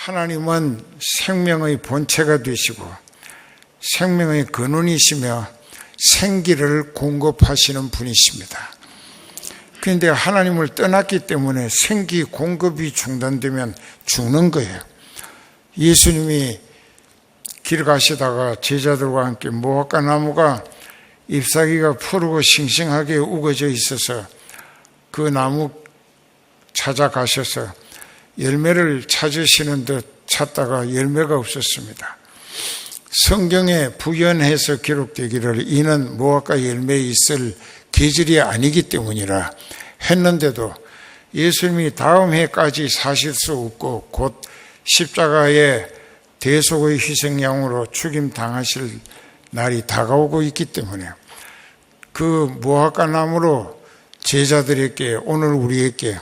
하나님은 생명의 본체가 되시고 생명의 근원이시며 생기를 공급하시는 분이십니다. 그런데 하나님을 떠났기 때문에 생기 공급이 중단되면 죽는 거예요. 예수님이 길 가시다가 제자들과 함께 무화과 나무가 잎사귀가 푸르고 싱싱하게 우거져 있어서 그 나무 찾아가셔서 열매를 찾으시는 듯 찾다가 열매가 없었습니다. 성경에 부연해서 기록되기를 이는 무화과 열매에 있을 계절이 아니기 때문이라 했는데도 예수님이 다음 해까지 사실 수 없고 곧 십자가의 대속의 희생양으로 죽임당하실 날이 다가오고 있기 때문에 그 무화과 나무로 제자들에게 오늘 우리에게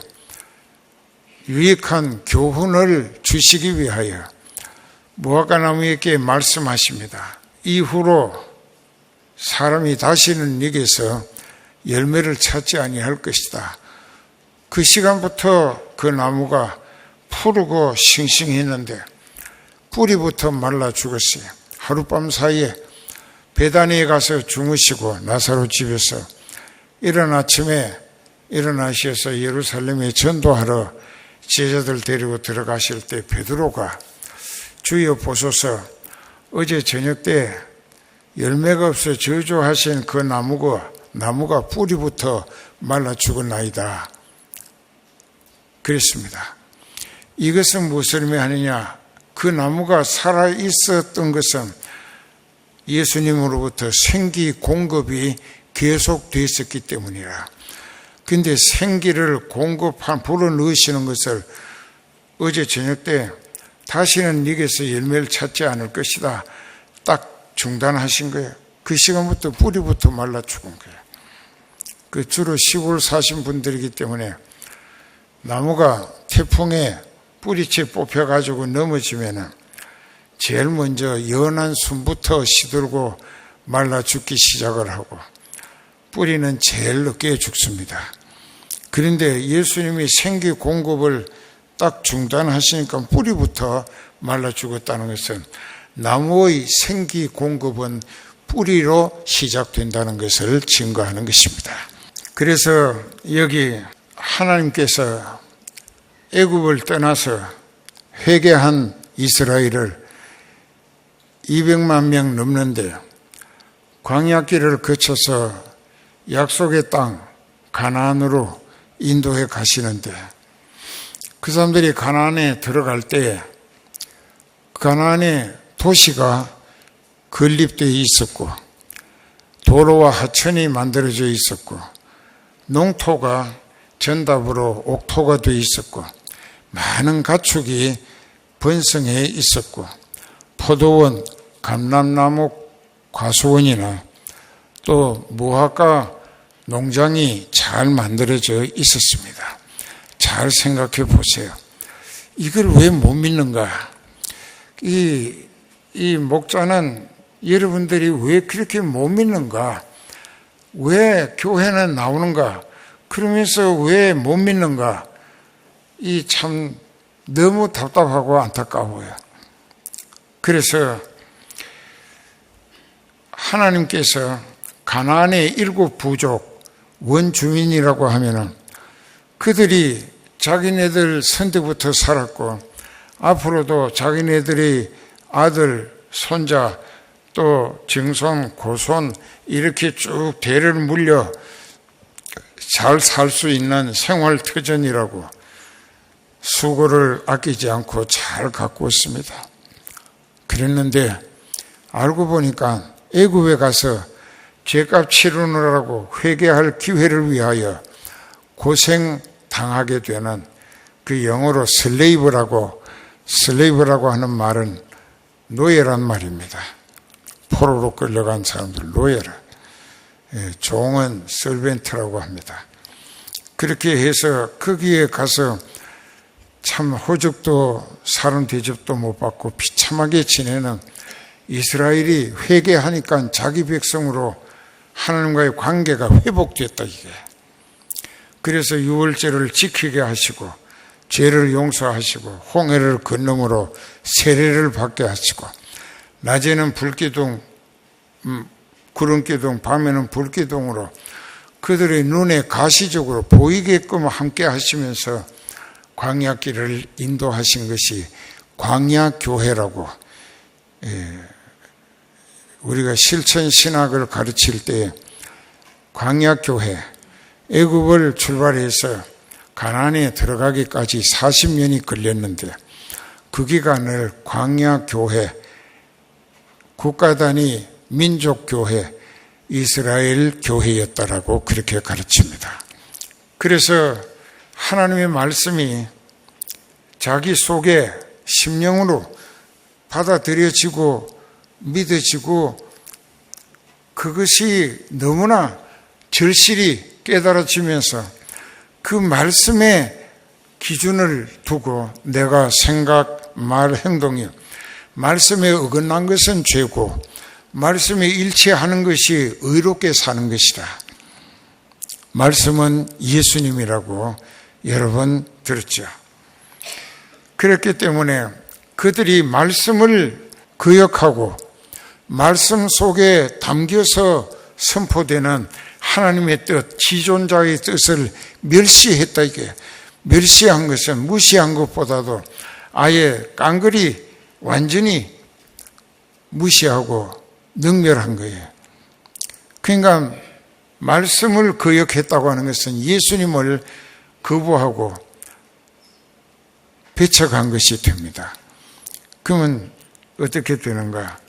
유익한 교훈을 주시기 위하여 무화과 나무에게 말씀하십니다. 이후로 사람이 다시는 네게서 열매를 찾지 아니할 것이다. 그 시간부터 그 나무가 푸르고 싱싱했는데 뿌리부터 말라 죽었어요. 하룻밤 사이에 베다니에 가서 주무시고 나사로 집에서 이른 아침에 일어나셔서 예루살렘에 전도하러 제자들 데리고 들어가실 때 베드로가 주여 보소서 어제 저녁 때 열매가 없어 저주하신 그 나무가 뿌리부터 말라 죽었나이다. 그랬습니다. 이것은 무슨 의미하느냐? 그 나무가 살아있었던 것은 예수님으로부터 생기 공급이 계속됐었기 때문이라. 그런데 생기를 불어넣으시는 것을 어제 저녁 때 다시는 네게서 열매를 찾지 않을 것이다. 딱 중단하신 거예요. 그 시간부터 뿌리부터 말라 죽은 거예요. 그 주로 시골 사신 분들이기 때문에 나무가 태풍에 뿌리채 뽑혀가지고 넘어지면은 제일 먼저 연한 순부터 시들고 말라 죽기 시작을 하고 뿌리는 제일 늦게 죽습니다. 그런데 예수님이 생기 공급을 딱 중단하시니까 뿌리부터 말라 죽었다는 것은 나무의 생기 공급은 뿌리로 시작된다는 것을 증거하는 것입니다. 그래서 여기 하나님께서 애굽을 떠나서 회개한 이스라엘을 200만 명 넘는데 광야길을 거쳐서 약속의 땅 가나안으로 인도해 가시는데 그 사람들이 가나안에 들어갈 때 가나안의 도시가 건립되어 있었고 도로와 하천이 만들어져 있었고 농토가 전답으로 옥토가 되어 있었고 많은 가축이 번성해 있었고 포도원, 감람나무 과수원이나 또 무화과 농장이 잘 만들어져 있었습니다. 잘 생각해 보세요. 이걸 왜 못 믿는가? 이 목자는 여러분들이 왜 그렇게 못 믿는가? 왜 교회는 나오는가? 그러면서 왜 못 믿는가? 이 참 너무 답답하고 안타까워요. 그래서 하나님께서 가나안의 7 부족 원주민이라고 하면은 그들이 자기네들 선대부터 살았고 앞으로도 자기네들의 아들, 손자, 또 증손, 고손 이렇게 쭉 대를 물려 잘 살 수 있는 생활 터전이라고 수고를 아끼지 않고 잘 갖고 있습니다. 그랬는데 알고 보니까 애굽에 가서 죄값 치르느라고 회개할 기회를 위하여 고생 당하게 되는 그 영어로 슬레이브라고 하는 말은 노예란 말입니다. 포로로 끌려간 사람들 노예라. 종은 설벤트라고 합니다. 그렇게 해서 거기에 가서 참 호적도 사른 대접도 못 받고 비참하게 지내는 이스라엘이 회개하니까 자기 백성으로 하나님과의 관계가 회복됐다 이게. 그래서 유월절을 지키게 하시고 죄를 용서하시고 홍해를 건너므로 세례를 받게 하시고 낮에는 불기둥, 구름기둥, 밤에는 불기둥으로 그들의 눈에 가시적으로 보이게끔 함께 하시면서 광야길을 인도하신 것이 광야교회라고, 우리가 실천신학을 가르칠 때 광야교회, 애굽을 출발해서 가나안에 들어가기까지 40년이 걸렸는데 그 기간을 광야교회, 국가단위 민족교회, 이스라엘 교회였다라고 그렇게 가르칩니다. 그래서 하나님의 말씀이 자기 속에 심령으로 받아들여지고 믿어지고 그것이 너무나 절실히 깨달아지면서 그 말씀의 기준을 두고 내가 생각, 말, 행동이 말씀에 어긋난 것은 죄고 말씀에 일치하는 것이 의롭게 사는 것이다. 말씀은 예수님이라고 여러 번 들었죠. 그렇기 때문에 그들이 말씀을 거역하고 말씀 속에 담겨서 선포되는 하나님의 뜻, 지존자의 뜻을 멸시했다. 이게 멸시한 것은 무시한 것보다도 아예 깡그리 완전히 무시하고 능멸한 거예요. 그러니까 말씀을 거역했다고 하는 것은 예수님을 거부하고 배척한 것이 됩니다. 그러면 어떻게 되는가?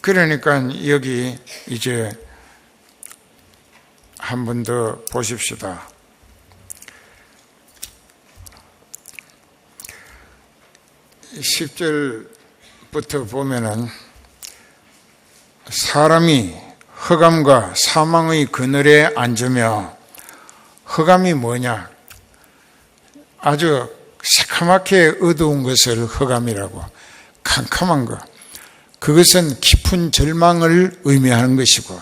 그러니까 여기 이제 한 번 더 보십시다. 10절부터 보면은 사람이 흑암과 사망의 그늘에 앉으며, 흑암이 뭐냐? 아주 새카맣게 어두운 것을 흑암이라고, 캄캄한 것. 그것은 깊은 절망을 의미하는 것이고,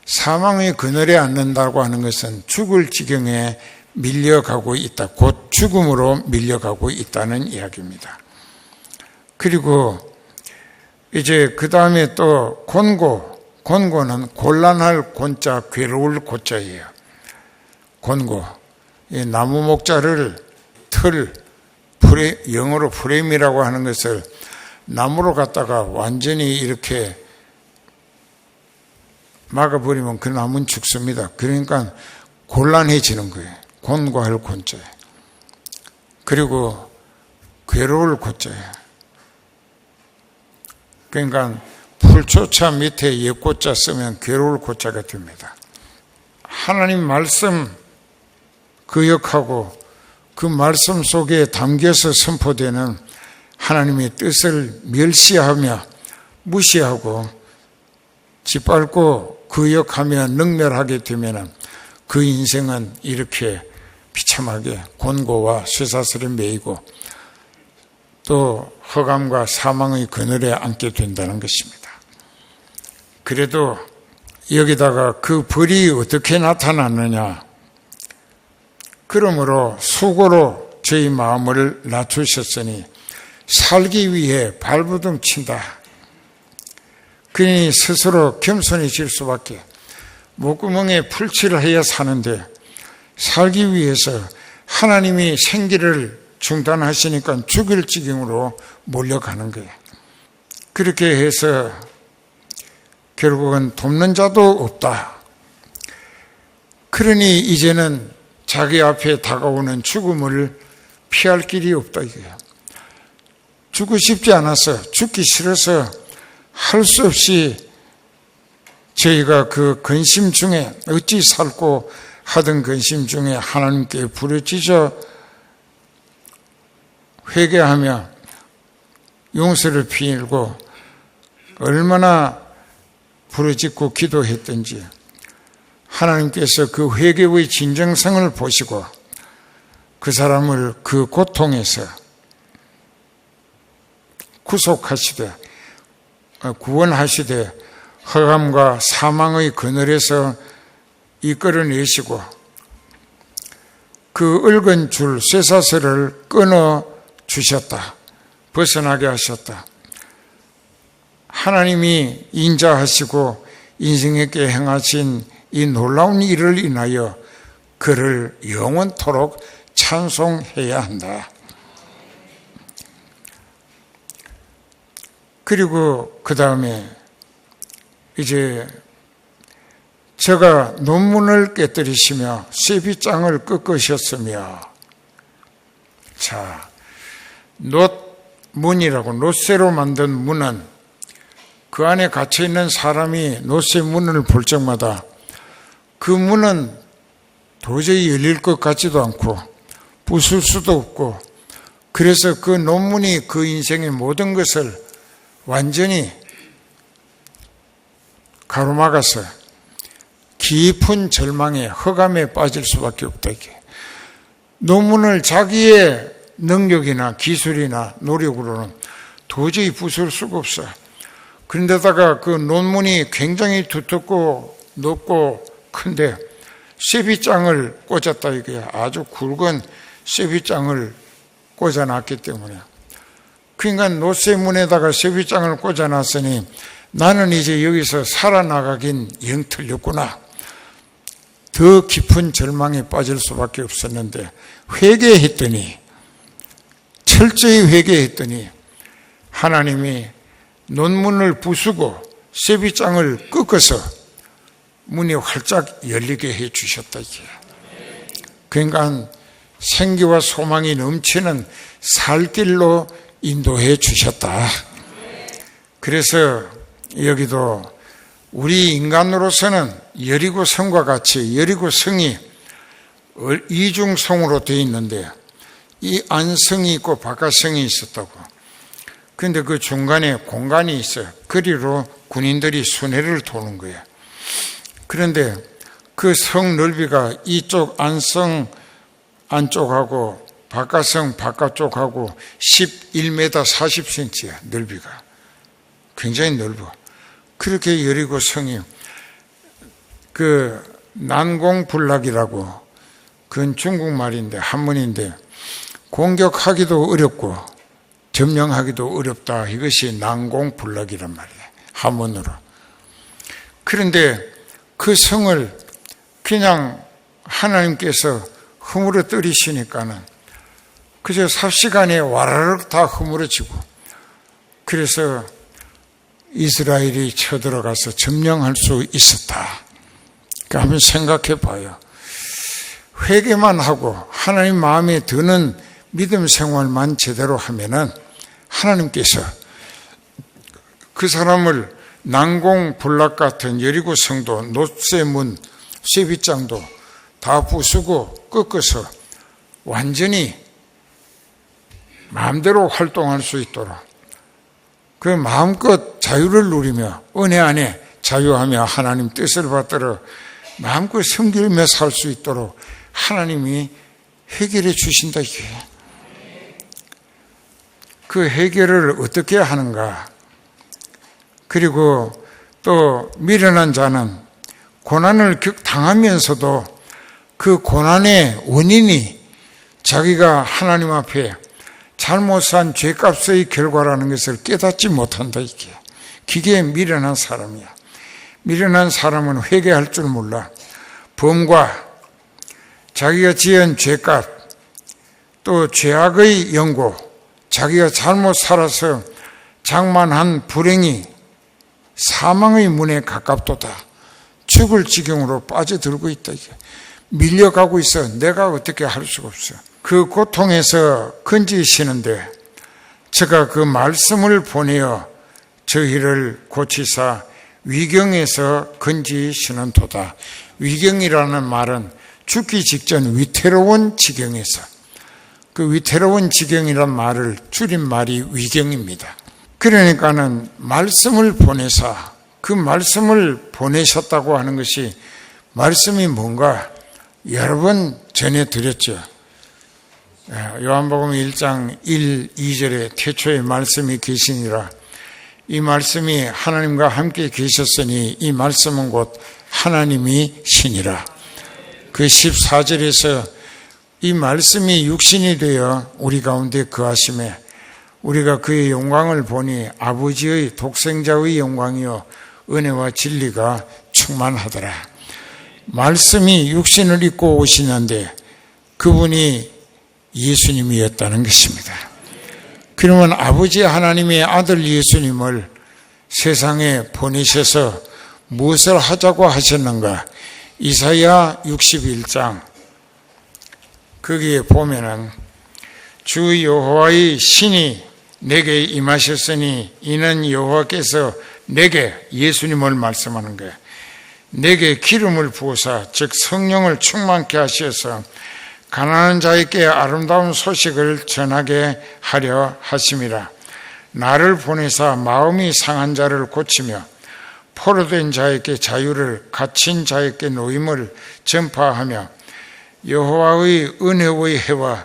사망의 그늘에 앉는다고 하는 것은 죽을 지경에 밀려가고 있다. 곧 죽음으로 밀려가고 있다는 이야기입니다. 그리고 이제 그 다음에 또 곤고는 곤란할 곤자, 괴로울 고자예요. 곤고. 이 나무 목자를 영어로 프레임이라고 하는 것을 나무로 갖다가 완전히 이렇게 막아버리면 그 나무는 죽습니다. 그러니까 곤란해지는 거예요. 곤고할 곤자예요. 그리고 괴로울 고자예요. 그러니까 풀초차 밑에 옛고자 쓰면 괴로울 고자가 됩니다. 하나님 말씀 거역하고 그 말씀 속에 담겨서 선포되는 하나님의 뜻을 멸시하며 무시하고 짓밟고 거역하며 능멸하게 되면 그 인생은 이렇게 비참하게 곤고와 쇠사슬에 매이고 또 흑암과 사망의 그늘에 앉게 된다는 것입니다. 그래도 여기다가 그 벌이 어떻게 나타났느냐? 그러므로 수고로 저희 마음을 낮추셨으니 살기 위해 발버둥 친다. 그러니 스스로 겸손해질 수밖에. 목구멍에 풀칠을 해야 사는데 살기 위해서 하나님이 생기를 중단하시니까 죽일 지경으로 몰려가는 거예요. 그렇게 해서 결국은 돕는 자도 없다. 그러니 이제는 자기 앞에 다가오는 죽음을 피할 길이 없다 이거예요. 죽고 싶지 않아서, 죽기 싫어서 할 수 없이 저희가 그 근심 중에 어찌 살고 하던 근심 중에 하나님께 부르짖어 회개하며 용서를 빌고 얼마나 부르짖고 기도했던지 하나님께서 그 회개의 진정성을 보시고 그 사람을 그 고통에서 구속하시되 구원하시되 흑암과 사망의 그늘에서 이끌어내시고 그 얽은 줄 쇠사슬을 끊어 주셨다. 벗어나게 하셨다. 하나님이 인자하시고 인생에게 행하신 이 놀라운 일을 인하여 그를 영원토록 찬송해야 한다. 그리고 그 다음에 이제 저가 논문을 깨뜨리시며 쇠빗장을 꺾으셨으며, 자, 놋문이라고 놋쇠로 만든 문은 그 안에 갇혀있는 사람이 놋쇠 문을 볼 적마다 그 문은 도저히 열릴 것 같지도 않고 부술 수도 없고, 그래서 그 논문이 그 인생의 모든 것을 완전히 가로막아서 깊은 절망에 허감에 빠질 수밖에 없다. 이게 논문을 자기의 능력이나 기술이나 노력으로는 도저히 부술 수가 없어. 그런데다가 그 논문이 굉장히 두텁고 높고 큰데 쇠빗장을 꽂았다. 이게 아주 굵은 쇠빗장을 꽂아놨기 때문에, 그러니까 놋쇠문에다가 쇠빗장을 꽂아놨으니 나는 이제 여기서 살아나가긴 영 틀렸구나. 더 깊은 절망에 빠질 수밖에 없었는데, 회개했더니, 철저히 회개했더니 하나님이 논문을 부수고 쇠빗장을 꺾어서 문이 활짝 열리게 해 주셨다. 그러니까 생기와 소망이 넘치는 살 길로 인도해 주셨다. 그래서 여기도 우리 인간으로서는 여리고 성과 같이 여리고 성이 이중성으로 되어 있는데, 이 안성이 있고 바깥성이 있었다고. 그런데 그 중간에 공간이 있어요. 그리로 군인들이 순회를 도는 거예요. 그런데 그 성 넓이가 이쪽 안성 안쪽하고 바깥성 바깥쪽하고 11m 40cm야, 넓이가. 굉장히 넓어. 그렇게 여리고 성이, 그 난공불락이라고, 그건 중국말인데 한문인데 공격하기도 어렵고 점령하기도 어렵다. 이것이 난공불락이란 말이에요, 한문으로. 그런데 그 성을 그냥 하나님께서 허물어뜨리시니까는 그저 삽시간에 와라락 다 허물어지고, 그래서 이스라엘이 쳐들어가서 점령할 수 있었다. 그러니까 한번 생각해 봐요. 회개만 하고 하나님 마음에 드는 믿음 생활만 제대로 하면은 하나님께서 그 사람을 난공불락 같은 여리고 성도, 놋쇠문, 쇠빗장도 다 부수고 꺾어서 완전히 마음대로 활동할 수 있도록, 그 마음껏 자유를 누리며 은혜 안에 자유하며 하나님 뜻을 받들어 마음껏 섬기며 살 수 있도록 하나님이 해결해 주신다. 이게 그 해결을 어떻게 하는가? 그리고 또 미련한 자는 고난을 당하면서도 그 고난의 원인이 자기가 하나님 앞에 잘못한 죄값의 결과라는 것을 깨닫지 못한다. 이게 기계에 미련한 사람이야. 미련한 사람은 회개할 줄 몰라. 범과 자기가 지은 죄값, 또 죄악의 연고, 자기가 잘못 살아서 장만한 불행이 사망의 문에 가깝도다. 죽을 지경으로 빠져들고 있다. 이게 밀려가고 있어. 내가 어떻게 할 수가 없어. 그 고통에서 건지시는데 제가 그 말씀을 보내어 저희를 고치사 위경에서 건지시는 도다. 위경이라는 말은 죽기 직전 위태로운 지경에서, 그 위태로운 지경이란 말을 줄인 말이 위경입니다. 그러니까는 말씀을 보내사, 그 말씀을 보내셨다고 하는 것이, 말씀이 뭔가 여러 번 전해드렸죠. 요한복음 1장 1, 2절에 태초에 말씀이 계시니라. 이 말씀이 하나님과 함께 계셨으니 이 말씀은 곧 하나님이 신이라. 그 14절에서 이 말씀이 육신이 되어 우리 가운데 거하심에 우리가 그의 영광을 보니 아버지의 독생자의 영광이요 은혜와 진리가 충만하더라. 말씀이 육신을 입고 오시는데 그분이 예수님이었다는 것입니다. 그러면 아버지 하나님의 아들 예수님을 세상에 보내셔서 무엇을 하자고 하셨는가? 이사야 61장 거기에 보면은 주 여호와의 신이 내게 임하셨으니 이는 여호와께서 내게, 예수님을 말씀하는 거예요, 내게 기름을 부으사 즉 성령을 충만케 하셔서 가난한 자에게 아름다운 소식을 전하게 하려 하심이라. 나를 보내사 마음이 상한 자를 고치며 포로된 자에게 자유를, 갇힌 자에게 노임을 전파하며 여호와의 은혜의 해와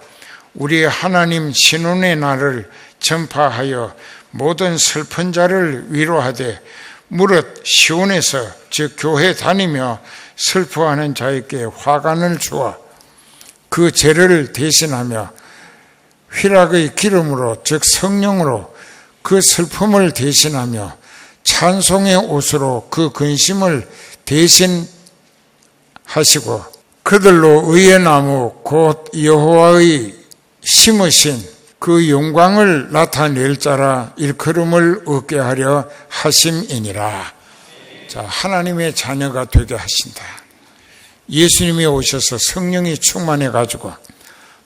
우리의 하나님 신혼의 날을 전파하여 모든 슬픈 자를 위로하되 무릇 시온에서 즉 교회 다니며 슬퍼하는 자에게 화관을 주어 그 죄를 대신하며 휘락의 기름으로 즉 성령으로 그 슬픔을 대신하며 찬송의 옷으로 그 근심을 대신하시고 그들로 의의 나무 곧 여호와의 심으신 그 영광을 나타낼 자라 일컬음을 얻게 하려 하심이니라. 자, 하나님의 자녀가 되게 하신다. 예수님이 오셔서 성령이 충만해 가지고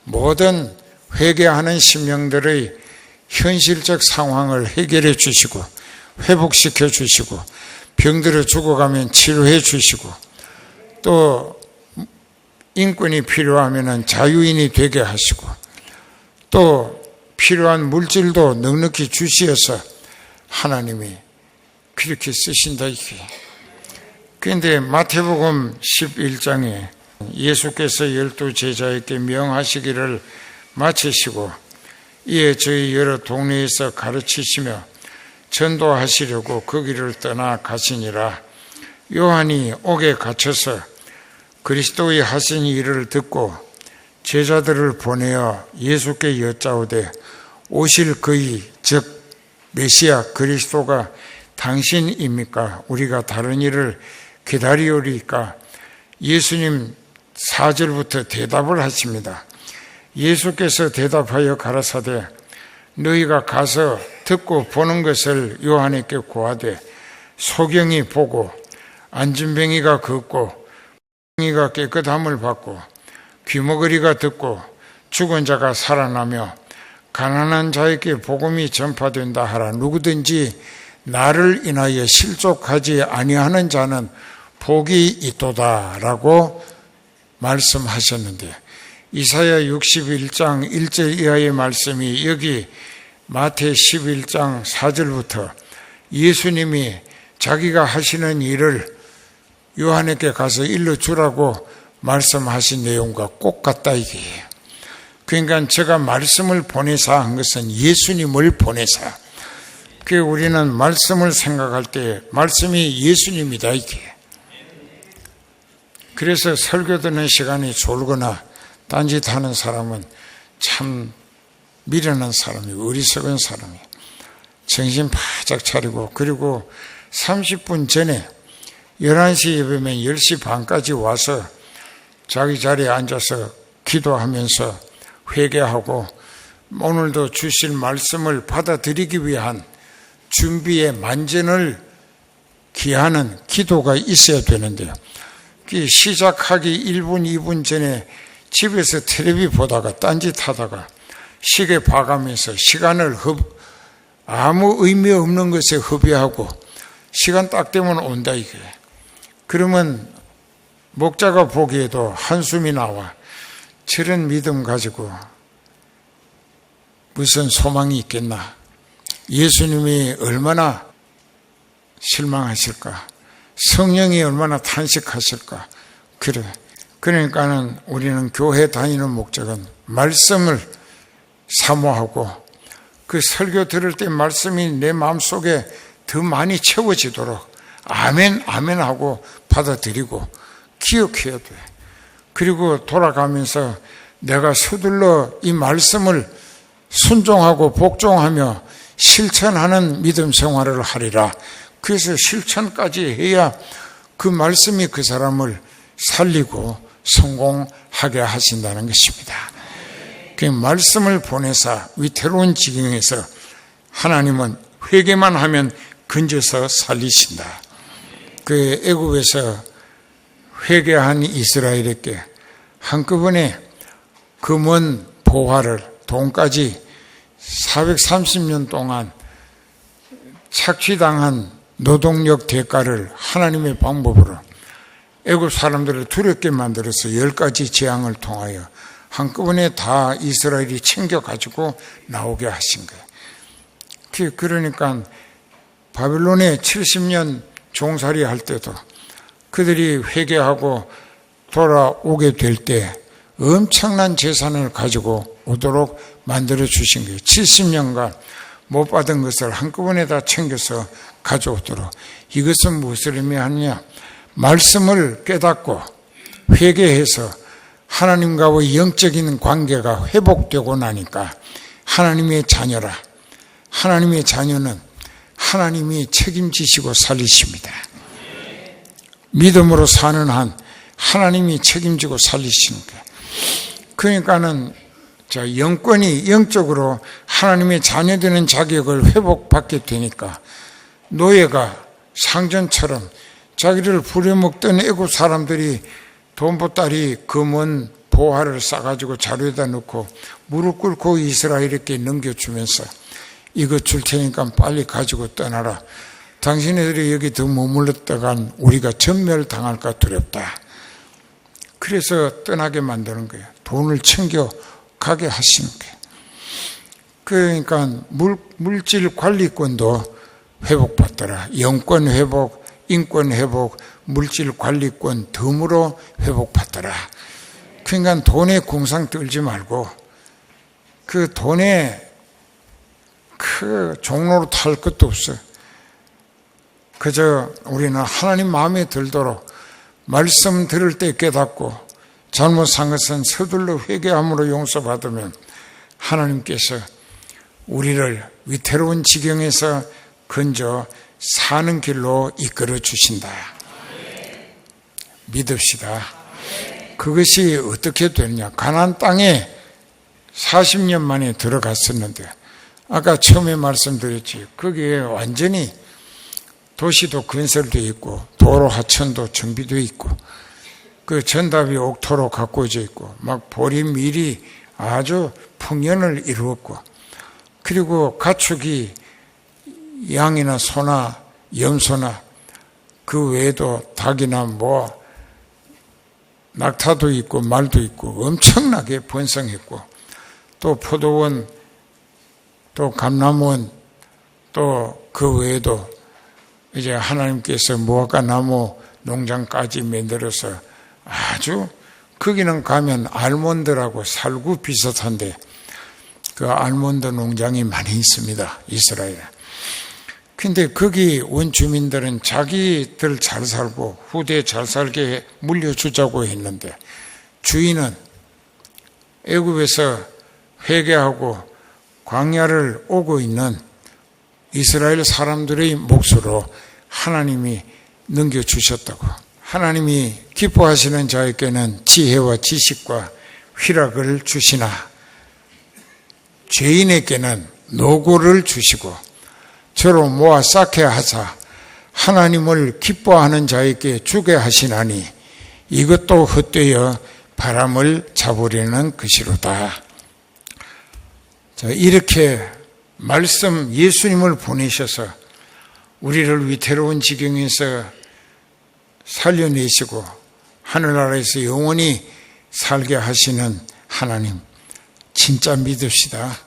모든 회개하는 심령들의 현실적 상황을 해결해 주시고 회복시켜 주시고 병들어 죽어가면 치료해 주시고 또 인권이 필요하면 자유인이 되게 하시고 또 필요한 물질도 넉넉히 주시어서 하나님이 그렇게 쓰신다 이게. 그런데 마태복음 11장에 예수께서 12 제자에게 명하시기를 마치시고 이에 저희 여러 동네에서 가르치시며 전도하시려고 그 길을 떠나 가시니라. 요한이 옥에 갇혀서 그리스도의 하신 일을 듣고 제자들을 보내어 예수께 여짜오되 오실 그의 즉 메시아 그리스도가 당신입니까? 우리가 다른 일을 기다리오리까? 예수님 4절부터 대답을 하십니다. 예수께서 대답하여 가라사대 너희가 가서 듣고 보는 것을 요한에게 고하되 소경이 보고 안진뱅이가 걷고 병이가 깨끗함을 받고 귀머거리가 듣고 죽은 자가 살아나며 가난한 자에게 복음이 전파된다 하라. 누구든지 나를 인하여 실족하지 아니하는 자는 복이 있도다라고 말씀하셨는데 이사야 61장 1절 이하의 말씀이 여기 마태 11장 4절부터 예수님이 자기가 하시는 일을 요한에게 가서 일러주라고 말씀하신 내용과 똑같다 이게요. 그러니까 제가 말씀을 보내사 한 것은 예수님을 보내사. 그 우리는 말씀을 생각할 때 말씀이 예수님이다 이게. 그래서 설교 듣는 시간이 졸거나 딴짓하는 사람은 참 미련한 사람이 어리석은 사람이 정신 바짝 차리고 그리고 30분 전에 11시 예배면 10시 반까지 와서 자기 자리에 앉아서 기도하면서 회개하고 오늘도 주실 말씀을 받아들이기 위한 준비의 만전을 기하는 기도가 있어야 되는데요. 시작하기 1분, 2분 전에 집에서 텔레비 보다가 딴짓하다가 시계 봐가면서 시간을 아무 의미 없는 것에 허비하고 시간 딱 되면 온다 이게. 그러면 목자가 보기에도 한숨이 나와. 저런 믿음 가지고 무슨 소망이 있겠나. 예수님이 얼마나 실망하실까. 성령이 얼마나 탄식하실까. 그래. 그러니까는 우리는 교회 다니는 목적은 말씀을 사모하고 그 설교 들을 때 말씀이 내 마음속에 더 많이 채워지도록 아멘 아멘 하고 받아들이고 기억해야 돼. 그리고 돌아가면서 내가 서둘러 이 말씀을 순종하고 복종하며 실천하는 믿음 생활을 하리라. 그래서 실천까지 해야 그 말씀이 그 사람을 살리고 성공하게 하신다는 것입니다. 그 말씀을 보내사 위태로운 지경에서 하나님은 회개만 하면 건져서 살리신다. 그 애굽에서 회개한 이스라엘에게 한꺼번에 금은 보화를 돈까지 430년 동안 착취당한 노동력 대가를 하나님의 방법으로 애굽 사람들을 두렵게 만들어서 10가지 재앙을 통하여 한꺼번에 다 이스라엘이 챙겨가지고 나오게 하신 거예요. 그러니까 바빌론에 70년 종살이 할 때도 그들이 회개하고 돌아오게 될 때 엄청난 재산을 가지고 오도록 만들어 주신 거예요. 70년간 못 받은 것을 한꺼번에 다 챙겨서 가져오도록. 이것은 무엇을 의미하느냐? 말씀을 깨닫고 회개해서 하나님과의 영적인 관계가 회복되고 나니까 하나님의 자녀라. 하나님의 자녀는 하나님이 책임지시고 살리십니다. 믿음으로 사는 한 하나님이 책임지고 살리시는 거예요. 그러니까는 영권이 영적으로 하나님의 자녀되는 자격을 회복받게 되니까 노예가 상전처럼 자기를 부려먹던 애굽 사람들이 돈보따리 금은 보화를 싸가지고 자루에다 넣고 무릎 꿇고 이스라엘에게 넘겨주면서 이거 줄 테니까 빨리 가지고 떠나라. 당신네들이 여기 더 머물렀다간 우리가 전멸당할까 두렵다. 그래서 떠나게 만드는 거예요. 돈을 챙겨가게 하시는 거예요. 그러니까 물질 관리권도 회복받더라. 영권 회복, 인권 회복, 물질 관리권 덤으로 회복받더라. 그러니까 돈에 궁상 떨지 말고 그 돈에 그 종로로 탈 것도 없어요. 그저 우리는 하나님 마음에 들도록 말씀 들을 때 깨닫고 잘못한 것은 서둘러 회개함으로 용서받으면 하나님께서 우리를 위태로운 지경에서 건져 사는 길로 이끌어 주신다. 믿읍시다. 그것이 어떻게 되느냐? 가나안 땅에 40년 만에 들어갔었는데 아까 처음에 말씀드렸지. 거기에 완전히 도시도 건설되어 있고 도로 하천도 정비되어 있고 그 전답이 옥토로 가꾸어져 있고 막 보리 밀이 아주 풍년을 이루었고 그리고 가축이 양이나 소나 염소나 그 외에도 닭이나 뭐 낙타도 있고 말도 있고 엄청나게 번성했고 또 포도원 또 감람원 또 그 외에도 이제 하나님께서 무화과 나무 농장까지 만들어서 아주 거기는 가면 알몬드라고 살구 비슷한데 그 알몬드 농장이 많이 있습니다. 이스라엘에. 근데 거기 원주민들은 자기들 잘 살고 후대 잘 살게 물려주자고 했는데 주인은 애굽에서 회개하고 광야를 오고 있는 이스라엘 사람들의 몫으로 하나님이 넘겨주셨다고. 하나님이 기뻐하시는 자에게는 지혜와 지식과 희락을 주시나 죄인에게는 노고를 주시고 저로 모아 쌓게 하사 하나님을 기뻐하는 자에게 주게 하시나니 이것도 헛되어 바람을 잡으려는 것이로다. 자, 이렇게 말씀 예수님을 보내셔서 우리를 위태로운 지경에서 살려내시고 하늘나라에서 영원히 살게 하시는 하나님 진짜 믿읍시다.